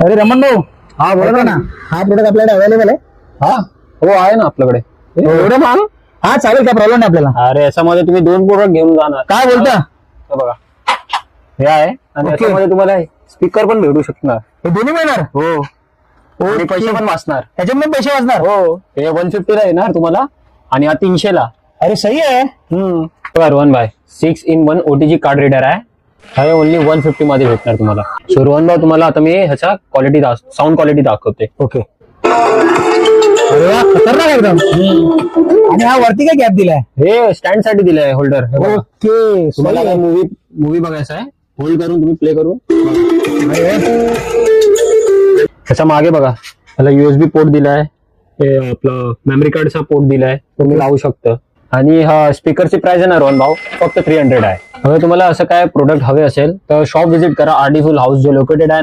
अरे रमण भाऊ, हा बोला ना. हा प्रोडक्ट आपल्याकडे अवेलेबल आहे. हा हो आहे ना आपल्याकडे. एवढं महाग? हा चालेल, काय प्रॉब्लेम नाही आपल्याला. अरे याच्यामध्ये तुम्ही 2 प्रोडक्ट घेऊन जाणार. काय बोलता? हे बघा, हे आहे आणि Okay. याच्यामध्ये तुम्हाला स्पीकर पण भेटू शकणार. हे दोन्ही मिळणार? हो आणि पैसे पण वाचणार. त्याच्यामध्ये पैसे वाचणार? हो हे 150 ला येणार तुम्हाला आणि हा 300 ला. अरे सही आहे. बघा रोहन भाई 6-in-1 OTG कार्ड रीडर आहे. हे ओनली 150 मध्ये भेटणार तुम्हाला. सो रोहन भाऊ तुम्हाला आता मी ह्याचा क्वालिटी साऊंड क्वालिटी दाखवते. ओके. अरे वा, खतरनाक एकदम. आणि हा वरती काय गॅप दिलाय? हे स्टँड साठी दिलंय होल्डर. ओके. तुम्हाला मूवी बघायचा आहे, होल्ड करून तुम्ही प्ले करून. त्याच्या मागे बघा त्याला USB पोर्ट दिलाय, हे आपलं मेमरी कार्डचा पोर्ट दिलाय, तुम्ही लावू शकता. आणि हा स्पीकरची प्राइस आहे ना रोहन भाऊ फक्त 300 आहे. हवे तुम्हाला असं काय प्रोडक्ट हवे असेल तर शॉप व्हिजिट करा. आरडी फुल हाऊस जो लोकेटेड आहे